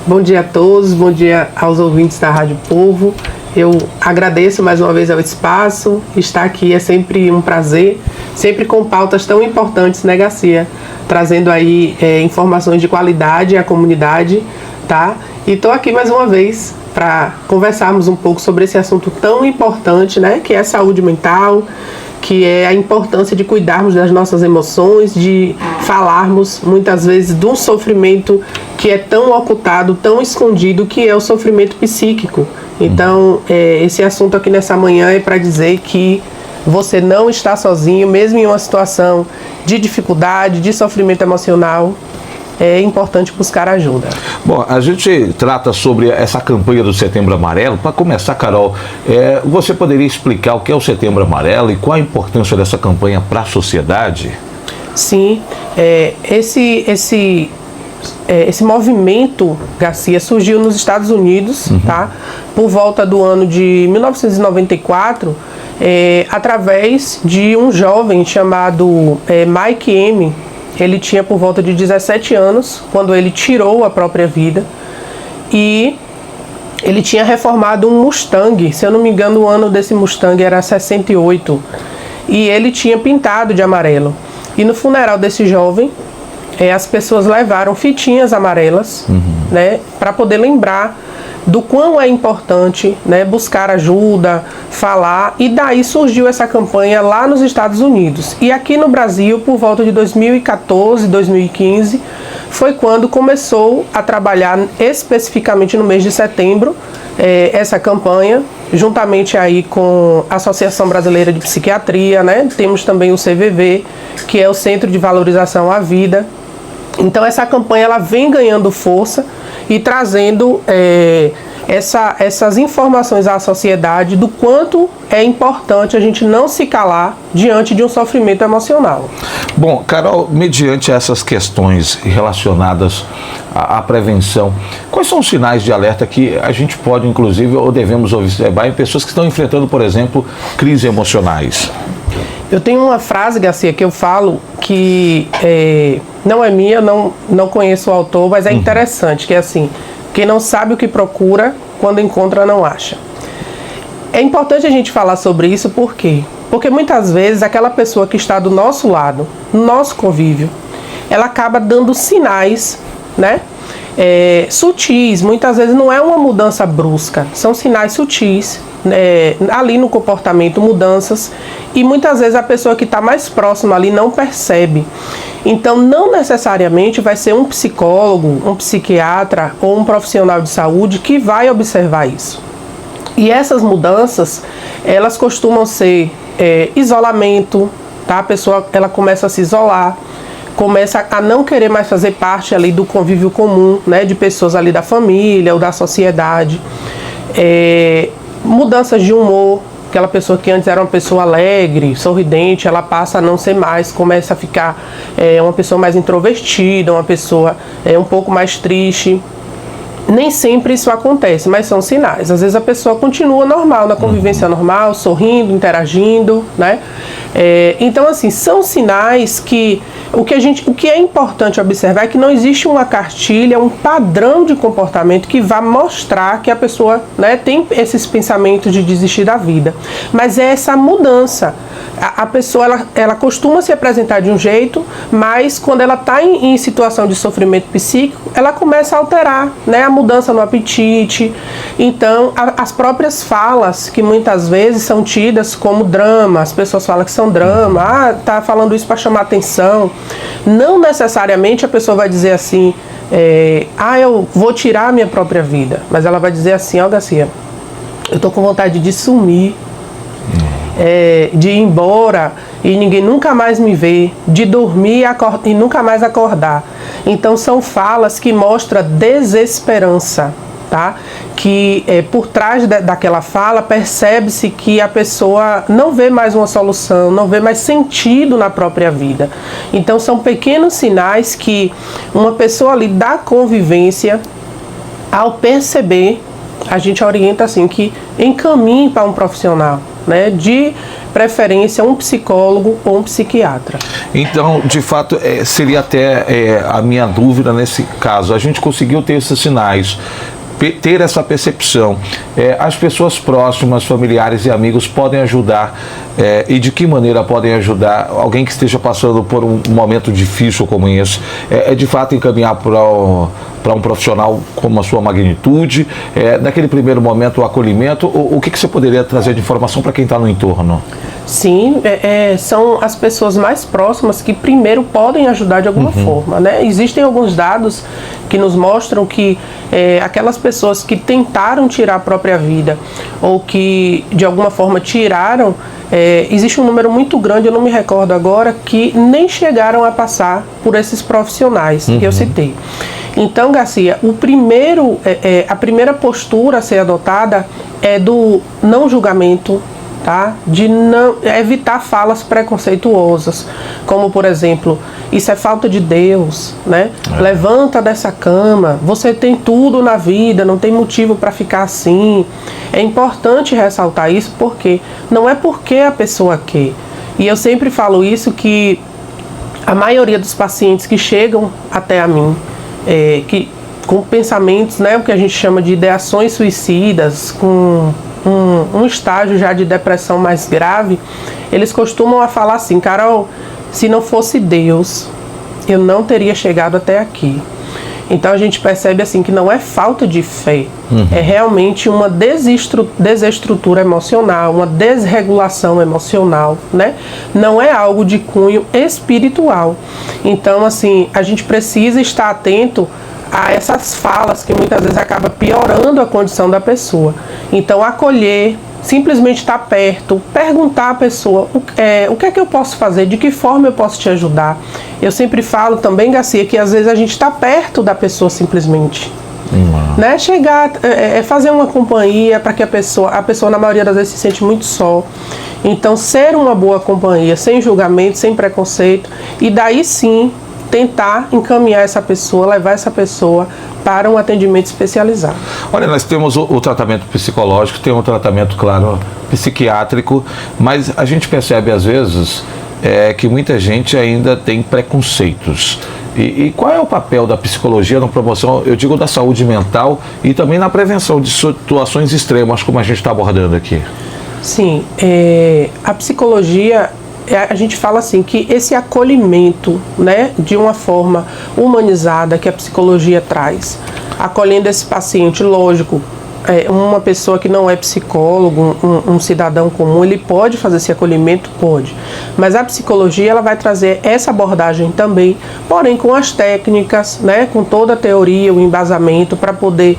Bom dia a todos, bom dia aos ouvintes da Rádio Povo. Eu agradeço mais uma vez ao espaço. Estar aqui é sempre um prazer, sempre com pautas tão importantes, né, Garcia? Trazendo aí informações de qualidade à comunidade, tá? E estou aqui mais uma vez para conversarmos um pouco sobre esse assunto tão importante, né, que é a saúde mental, que é a importância de cuidarmos das nossas emoções, de falarmos muitas vezes de um sofrimento que é tão ocultado, tão escondido, que é o sofrimento psíquico. Então, esse assunto aqui nessa manhã é para dizer que você não está sozinho, mesmo em uma situação de dificuldade, de sofrimento emocional. É importante buscar ajuda. Bom, a gente trata sobre essa campanha do Setembro Amarelo. Para começar, Carol, você poderia explicar o que é o Setembro Amarelo e qual a importância dessa campanha para a sociedade? Sim, esse movimento, Garcia, surgiu nos Estados Unidos, tá? Por volta do ano de 1994, através de um jovem chamado Mike M. Ele tinha por volta de 17 anos, quando ele tirou a própria vida, e ele tinha reformado um Mustang. Se eu não me engano, o ano desse Mustang era 68, e ele tinha pintado de amarelo. E no funeral desse jovem, as pessoas levaram fitinhas amarelas, né, para poder lembrar do quão é importante, né, buscar ajuda, falar, e daí surgiu essa campanha lá nos Estados Unidos. E aqui no Brasil, por volta de 2014, 2015, foi quando começou a trabalhar especificamente no mês de setembro essa campanha, juntamente aí com a Associação Brasileira de Psiquiatria, né? Temos também o CVV, que é o Centro de Valorização à Vida. Então essa campanha ela vem ganhando força e trazendo essas informações à sociedade do quanto é importante a gente não se calar diante de um sofrimento emocional. Bom, Carol, mediante essas questões relacionadas à prevenção, quais são os sinais de alerta que a gente pode, inclusive, ou devemos observar em pessoas que estão enfrentando, por exemplo, crises emocionais? Eu tenho uma frase, Garcia, que eu falo que não é minha, não conheço o autor, mas é interessante, que é assim: quem não sabe o que procura, quando encontra não acha. É importante a gente falar sobre isso, por quê? Porque muitas vezes aquela pessoa que está do nosso lado, no nosso convívio, ela acaba dando sinais, né? Sutis, muitas vezes não é uma mudança brusca, são sinais sutis, ali no comportamento, mudanças, e muitas vezes a pessoa que está mais próxima ali não percebe. Então não necessariamente vai ser um psicólogo, um psiquiatra ou um profissional de saúde que vai observar isso. E essas mudanças, elas costumam ser isolamento, tá? A pessoa ela começa a se isolar, começa a não querer mais fazer parte ali do convívio comum, né, de pessoas ali da família ou da sociedade. Mudanças de humor, aquela pessoa que antes era uma pessoa alegre, sorridente, ela passa a não ser mais, começa a ficar uma pessoa mais introvertida, uma pessoa um pouco mais triste. Nem sempre isso acontece, mas são sinais. Às vezes a pessoa continua normal, na convivência normal, sorrindo, interagindo, né? Então, assim, são sinais que o que é importante observar é que não existe uma cartilha, um padrão de comportamento que vá mostrar que a pessoa, né, tem esses pensamentos de desistir da vida. Mas é essa mudança. A pessoa ela costuma se apresentar de um jeito, mas quando ela está em situação de sofrimento psíquico, ela começa a alterar, né, a mudança no apetite. Então, as próprias falas, que muitas vezes são tidas como drama, as pessoas falam que são drama, tá falando isso para chamar atenção. Não necessariamente a pessoa vai dizer assim, eu vou tirar a minha própria vida, mas ela vai dizer assim: ó, Garcia, eu tô com vontade de sumir, de ir embora e ninguém nunca mais me vê, de dormir e nunca mais acordar. Então são falas que mostram desesperança, tá? Que por trás daquela fala percebe-se que a pessoa não vê mais uma solução, não vê mais sentido na própria vida. Então são pequenos sinais que uma pessoa ali da convivência, ao perceber, a gente orienta assim, que encaminhe para um profissional, né? De preferência um psicólogo ou um psiquiatra. Então, de fato, seria até a minha dúvida nesse caso. A gente conseguiu ter esses sinais, ter essa percepção. As pessoas próximas, familiares e amigos podem ajudar, e de que maneira podem ajudar alguém que esteja passando por um momento difícil como esse? De fato encaminhar para um profissional como a sua magnitude, naquele primeiro momento o acolhimento, o que você poderia trazer de informação para quem está no entorno? Sim, são as pessoas mais próximas que primeiro podem ajudar de alguma forma, né? Existem alguns dados que nos mostram que aquelas pessoas que tentaram tirar a própria vida ou que de alguma forma tiraram, existe um número muito grande, eu não me recordo agora, que nem chegaram a passar por esses profissionais que eu citei. Então, Garcia, a primeira postura a ser adotada é do não julgamento, tá? De não evitar falas preconceituosas, como por exemplo, isso é falta de Deus, né? Levanta dessa cama, você tem tudo na vida, não tem motivo para ficar assim. É importante ressaltar isso porque não é porque a pessoa quer. E eu sempre falo isso, que a maioria dos pacientes que chegam até a mim, com pensamentos, né, o que a gente chama de ideações suicidas, com um estágio já de depressão mais grave, eles costumam a falar assim: Carol, se não fosse Deus, eu não teria chegado até aqui. Então a gente percebe assim que não é falta de fé, é realmente uma desestrutura emocional, uma desregulação emocional, né? Não é algo de cunho espiritual. Então assim, a gente precisa estar atento a essas falas que muitas vezes acaba piorando a condição da pessoa. Então acolher, simplesmente estar perto, perguntar à pessoa o que é que eu posso fazer, de que forma eu posso te ajudar. Eu sempre falo também, Garcia, que às vezes a gente está perto da pessoa simplesmente. Né? Chegar, fazer uma companhia para que a pessoa na maioria das vezes se sente muito só. Então ser uma boa companhia, sem julgamento, sem preconceito, e daí sim tentar encaminhar essa pessoa, levar essa pessoa para um atendimento especializado. Olha, nós temos o tratamento psicológico, tem um tratamento, claro, psiquiátrico, mas a gente percebe às vezes que muita gente ainda tem preconceitos. E qual é o papel da psicologia na promoção, eu digo, da saúde mental e também na prevenção de situações extremas, como a gente está abordando aqui? Sim, a psicologia, a gente fala assim, que esse acolhimento, né, de uma forma humanizada que a psicologia traz, acolhendo esse paciente, lógico, uma pessoa que não é psicólogo, um cidadão comum, ele pode fazer esse acolhimento? Pode. Mas a psicologia, ela vai trazer essa abordagem também, porém com as técnicas, né, com toda a teoria, o embasamento, para poder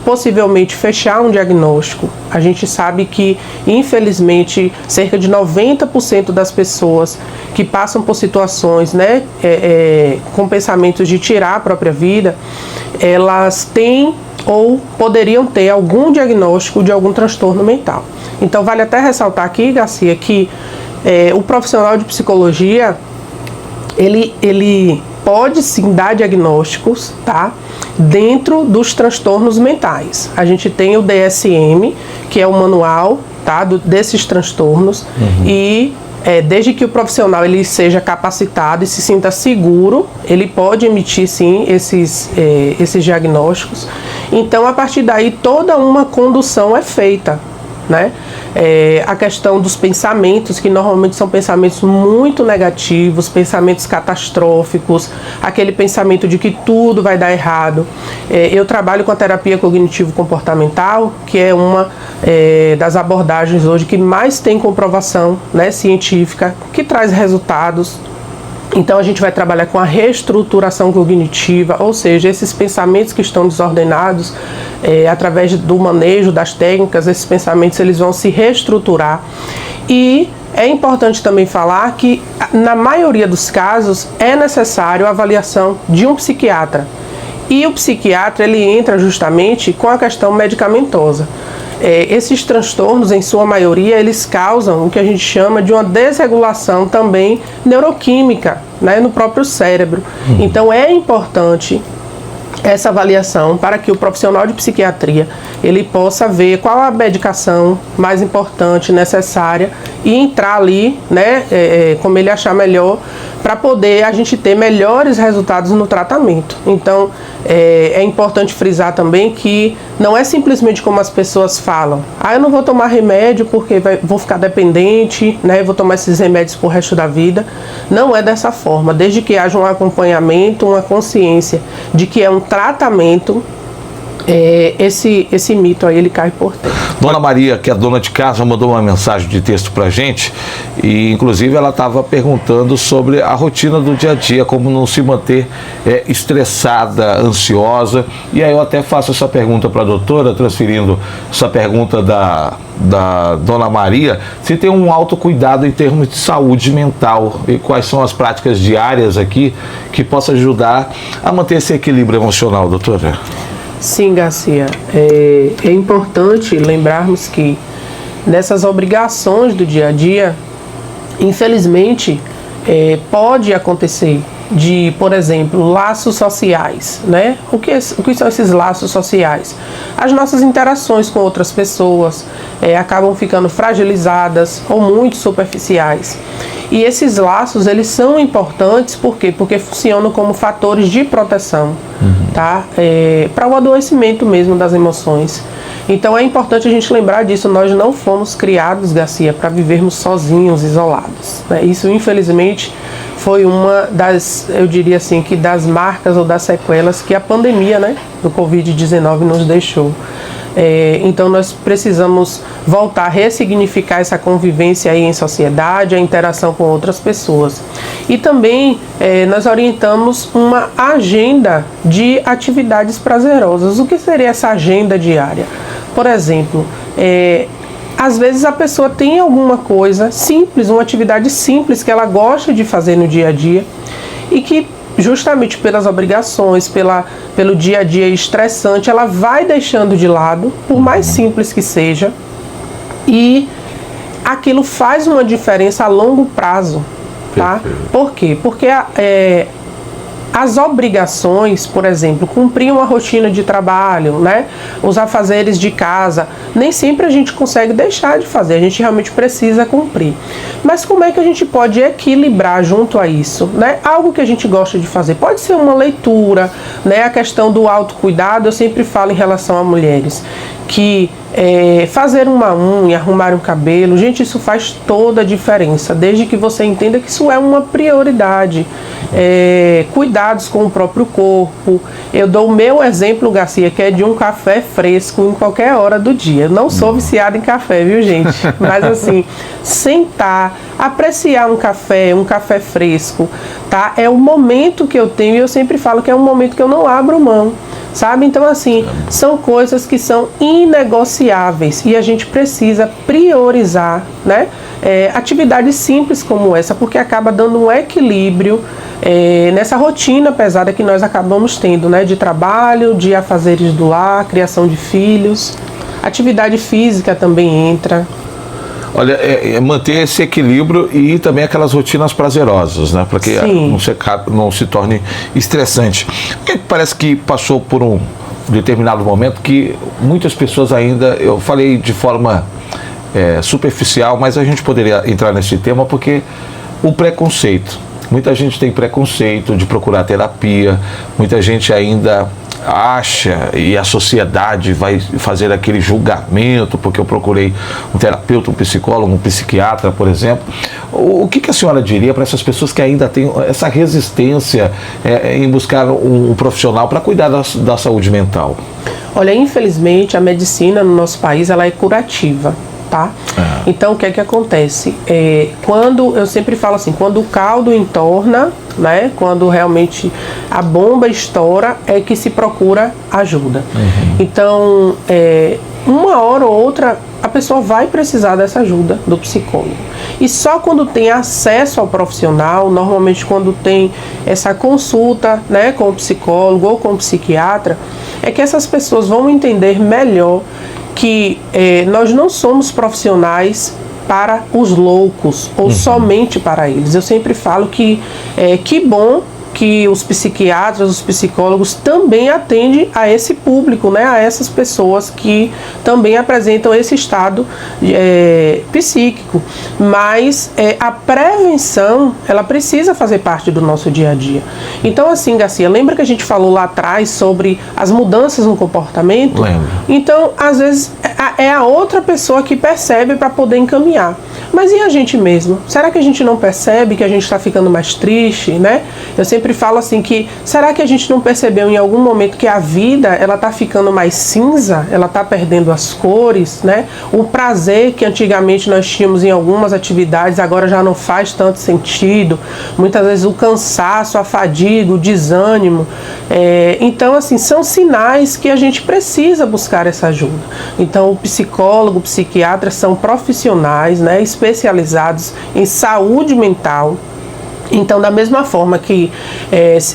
possivelmente fechar um diagnóstico. A gente sabe que, infelizmente, cerca de 90% das pessoas que passam por situações, né, com pensamentos de tirar a própria vida, elas têm ou poderiam ter algum diagnóstico de algum transtorno mental. Então vale até ressaltar aqui, Garcia, que o profissional de psicologia, ele pode sim dar diagnósticos, tá, dentro dos transtornos mentais. A gente tem o DSM, que é o manual, tá, desses transtornos, e desde que o profissional ele seja capacitado e se sinta seguro, ele pode emitir sim esses diagnósticos. Então, a partir daí, toda uma condução é feita, né? A questão dos pensamentos, que normalmente são pensamentos muito negativos, pensamentos catastróficos, aquele pensamento de que tudo vai dar errado. Eu trabalho com a terapia cognitivo-comportamental, que é uma das abordagens hoje que mais tem comprovação, né, científica, que traz resultados. Então a gente vai trabalhar com a reestruturação cognitiva, ou seja, esses pensamentos que estão desordenados, através do manejo das técnicas, esses pensamentos eles vão se reestruturar. E é importante também falar que, na maioria dos casos, é necessário a avaliação de um psiquiatra. E o psiquiatra ele entra justamente com a questão medicamentosa. Esses transtornos, em sua maioria, eles causam o que a gente chama de uma desregulação também neuroquímica, né, no próprio cérebro. Então é importante essa avaliação para que o profissional de psiquiatria ele possa ver qual a medicação mais importante, necessária e entrar ali, né, como ele achar melhor, para poder a gente ter melhores resultados no tratamento. Então, é importante frisar também que não é simplesmente como as pessoas falam: eu não vou tomar remédio porque vou ficar dependente, né, vou tomar esses remédios pro resto da vida. Não é dessa forma, desde que haja um acompanhamento, uma consciência de que é um tratamento, esse mito aí ele cai por terra. Dona Maria, que é dona de casa, mandou uma mensagem de texto pra gente e inclusive ela estava perguntando sobre a rotina do dia a dia, como não se manter estressada, ansiosa. E aí eu até faço essa pergunta para a doutora, transferindo essa pergunta da Dona Maria, se tem um autocuidado em termos de saúde mental e quais são as práticas diárias aqui que possa ajudar a manter esse equilíbrio emocional, doutora. Sim, Garcia, é importante lembrarmos que nessas obrigações do dia a dia, infelizmente, pode acontecer de, por exemplo, laços sociais, né? O que são esses laços sociais? As nossas interações com outras pessoas acabam ficando fragilizadas ou muito superficiais. E esses laços, eles são importantes, por quê? Porque funcionam como fatores de proteção, tá? Para o adoecimento mesmo das emoções. Então é importante a gente lembrar disso. Nós não fomos criados, Garcia, para vivermos sozinhos, isolados, né? Isso, infelizmente, foi uma das, eu diria assim, que das marcas ou das sequelas que a pandemia, né, do Covid-19 nos deixou. Então nós precisamos voltar a ressignificar essa convivência aí em sociedade, a interação com outras pessoas. E também nós orientamos uma agenda de atividades prazerosas. O que seria essa agenda diária? Por exemplo, às vezes a pessoa tem alguma coisa simples, uma atividade simples que ela gosta de fazer no dia a dia e que justamente pelas obrigações, pelo dia a dia estressante, ela vai deixando de lado, por mais simples que seja, e aquilo faz uma diferença a longo prazo, tá? Por quê? Porque as obrigações, por exemplo, cumprir uma rotina de trabalho, né? Os afazeres de casa, nem sempre a gente consegue deixar de fazer, a gente realmente precisa cumprir. Mas como é que a gente pode equilibrar junto a isso, né? Algo que a gente gosta de fazer, pode ser uma leitura, né? A questão do autocuidado, eu sempre falo em relação a mulheres, que fazer uma unha, arrumar um cabelo, gente, isso faz toda a diferença, desde que você entenda que isso é uma prioridade. Cuidados com o próprio corpo. Eu dou o meu exemplo, Garcia, que é de um café fresco em qualquer hora do dia. Eu não sou viciada em café, viu, gente? Mas assim, sentar, apreciar um café fresco, tá? É o momento que eu tenho, e eu sempre falo que é um momento que eu não abro mão, sabe? Então, assim, são coisas que são inegociáveis e a gente precisa priorizar, né? Atividades simples como essa, porque acaba dando um equilíbrio nessa rotina pesada que nós acabamos tendo, né? De trabalho, de afazeres do lar, criação de filhos. Atividade física também entra. Olha, manter esse equilíbrio e também aquelas rotinas prazerosas, né? Para que não se torne estressante. Porque parece que passou por um determinado momento que muitas pessoas ainda, eu falei de forma superficial, mas a gente poderia entrar nesse tema porque o preconceito. Muita gente tem preconceito de procurar terapia, muita gente ainda acha, e a sociedade vai fazer aquele julgamento porque eu procurei um terapeuta, um psicólogo, um psiquiatra, por exemplo. O que a senhora diria para essas pessoas que ainda têm essa resistência em buscar um profissional para cuidar da saúde mental? Olha, infelizmente a medicina no nosso país ela é curativa, tá? Então o que é que acontece? Quando eu sempre falo assim, quando o caldo entorna, né? Quando realmente a bomba estoura, é que se procura ajuda. Então, uma hora ou outra a pessoa vai precisar dessa ajuda do psicólogo. E só quando tem acesso ao profissional, normalmente quando tem essa consulta, né, com o psicólogo ou com o psiquiatra, é que essas pessoas vão entender melhor que nós não somos profissionais para os loucos ou somente para eles. Eu sempre falo que bom que os psiquiatras, os psicólogos também atendem a esse público, né, a essas pessoas que também apresentam esse estado psíquico. Mas a prevenção, ela precisa fazer parte do nosso dia a dia. Então, assim, Garcia, lembra que a gente falou lá atrás sobre as mudanças no comportamento? Lembro. Então, às vezes, é a outra pessoa que percebe para poder encaminhar. Mas e a gente mesmo? Será que a gente não percebe que a gente está ficando mais triste, né? Eu sempre falo assim que, será que a gente não percebeu em algum momento que a vida, ela está ficando mais cinza? Ela está perdendo as cores, né? O prazer que antigamente nós tínhamos em algumas atividades, agora já não faz tanto sentido. Muitas vezes o cansaço, a fadiga, o desânimo. Então, assim, são sinais que a gente precisa buscar essa ajuda. Então, o psicólogo, o psiquiatra são profissionais, né, especializados em saúde mental. Então, da mesma forma que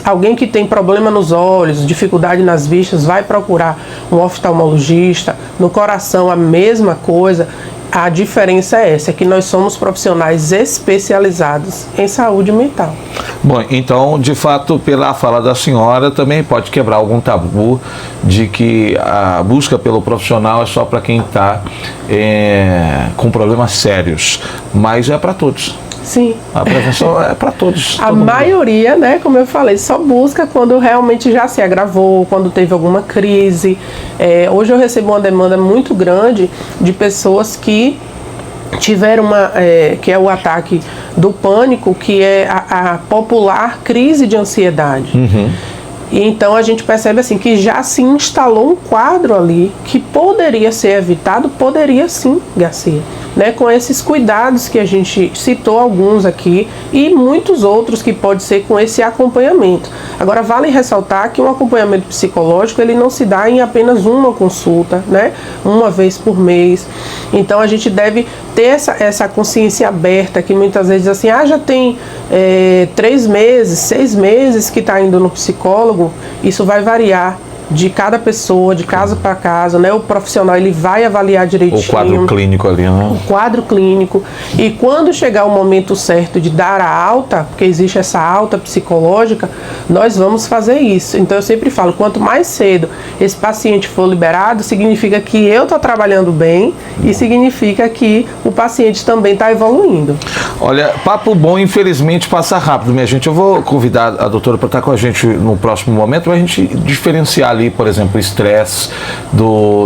alguém que tem problema nos olhos, dificuldade nas vistas, vai procurar um oftalmologista, no coração a mesma coisa. A diferença é essa, é que nós somos profissionais especializados em saúde mental. Bom, então, de fato, pela fala da senhora, também pode quebrar algum tabu de que a busca pelo profissional é só para quem está com problemas sérios, mas é para todos. Sim. A prevenção é para todos. A maioria, né, como eu falei, só busca quando realmente já se agravou, quando teve alguma crise. Hoje eu recebo uma demanda muito grande de pessoas que tiveram que é o ataque do pânico, que é a popular crise de ansiedade. Uhum. E então a gente percebe assim que já se instalou um quadro ali que poderia ser evitado, poderia sim, Garcia, né, com esses cuidados que a gente citou alguns aqui e muitos outros que pode ser com esse acompanhamento. Agora vale ressaltar que um acompanhamento psicológico ele não se dá em apenas uma consulta, né, uma vez por mês. Então a gente deve ter essa consciência aberta que muitas vezes assim, já tem 3 meses, 6 meses que está indo no psicólogo. Isso vai variar de cada pessoa, de casa para casa, né? O profissional ele vai avaliar direitinho. O quadro clínico ali, né? O quadro clínico. E quando chegar o momento certo de dar a alta, porque existe essa alta psicológica, nós vamos fazer isso. Então eu sempre falo, quanto mais cedo esse paciente for liberado, significa que eu estou trabalhando bem e significa que o paciente também está evoluindo. Olha, papo bom, infelizmente passa rápido, minha gente. Eu vou convidar a doutora para estar com a gente no próximo momento, para a gente diferenciar ali, por exemplo, o estresse,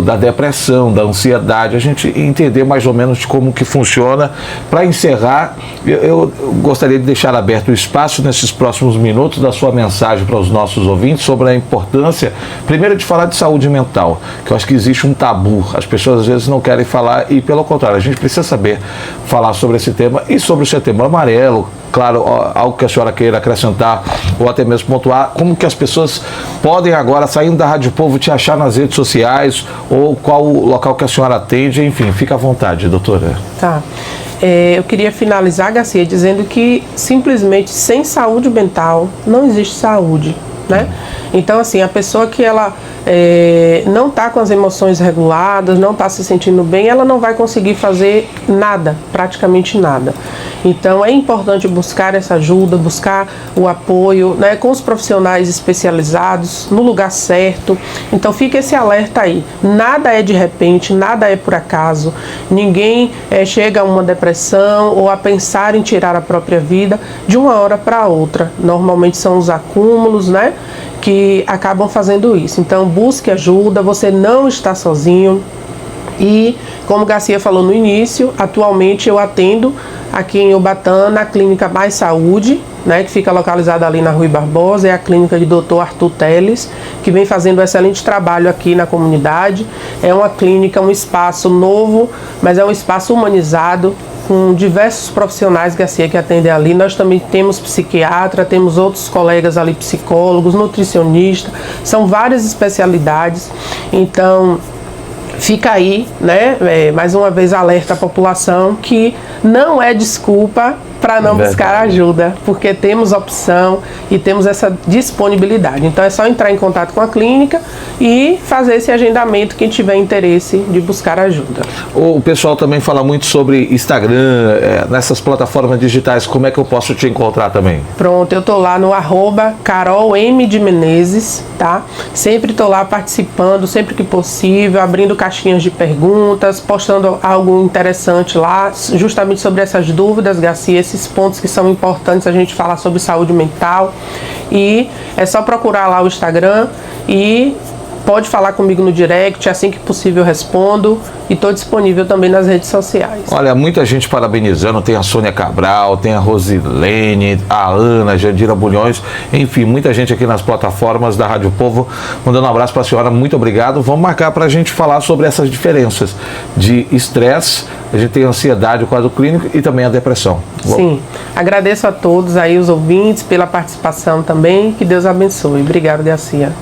da depressão, da ansiedade, a gente entender mais ou menos de como que funciona. Para encerrar, eu gostaria de deixar aberto o espaço nesses próximos minutos da sua mensagem para os nossos ouvintes sobre a importância, primeiro, de falar de saúde mental, que eu acho que existe um tabu, as pessoas às vezes não querem falar e, pelo contrário, a gente precisa saber falar sobre esse tema e sobre o Setembro Amarelo. Claro, algo que a senhora queira acrescentar ou até mesmo pontuar, como que as pessoas podem agora, saindo da Rádio Povo, te achar nas redes sociais, ou qual o local que a senhora atende, enfim, fica à vontade, doutora. Tá. Eu queria finalizar, Garcia, dizendo que simplesmente sem saúde mental não existe saúde, né? Então, assim, a pessoa que ela não está com as emoções reguladas, não está se sentindo bem, ela não vai conseguir fazer nada, praticamente nada. Então é importante buscar essa ajuda, buscar o apoio, né, com os profissionais especializados, no lugar certo. Então fica esse alerta aí, nada é de repente, nada é por acaso, ninguém chega a uma depressão ou a pensar em tirar a própria vida de uma hora para outra. Normalmente são os acúmulos, né, que acabam fazendo isso. Então busque ajuda, você não está sozinho. E, como Garcia falou no início, atualmente eu atendo aqui em Ubatã, na Clínica Mais Saúde, né, que fica localizada ali na Rui Barbosa, é a clínica de Dr. Arthur Teles, que vem fazendo um excelente trabalho aqui na comunidade. É uma clínica, um espaço novo, mas é um espaço humanizado, com diversos profissionais, Garcia, que atendem ali. Nós também temos psiquiatra, temos outros colegas ali, psicólogos, nutricionistas, são várias especialidades. Então fica aí, né, mais uma vez alerta à população que não é desculpa para não buscar ajuda, porque temos opção e temos essa disponibilidade. Então é só entrar em contato com a clínica e fazer esse agendamento quem tiver interesse de buscar ajuda. O pessoal também fala muito sobre Instagram, nessas plataformas digitais, como é que eu posso te encontrar também? Pronto, eu tô lá no @CarolM de Menezes, tá? Sempre tô lá participando, sempre que possível, abrindo caixinhas de perguntas, postando algo interessante lá, justamente sobre essas dúvidas, Garcia, esses pontos que são importantes a gente falar sobre saúde mental. E é só procurar lá o Instagram e pode falar comigo no direct, assim que possível eu respondo, e estou disponível também nas redes sociais. Olha, muita gente parabenizando, tem a Sônia Cabral, tem a Rosilene, a Ana, a Jandira Bulhões, enfim, muita gente aqui nas plataformas da Rádio Povo, mandando um abraço para a senhora, muito obrigado. Vamos marcar para a gente falar sobre essas diferenças de estresse, a gente tem a ansiedade, o quadro clínico e também a depressão. Sim, agradeço a todos aí, os ouvintes, pela participação também, que Deus abençoe. Obrigado, Garcia.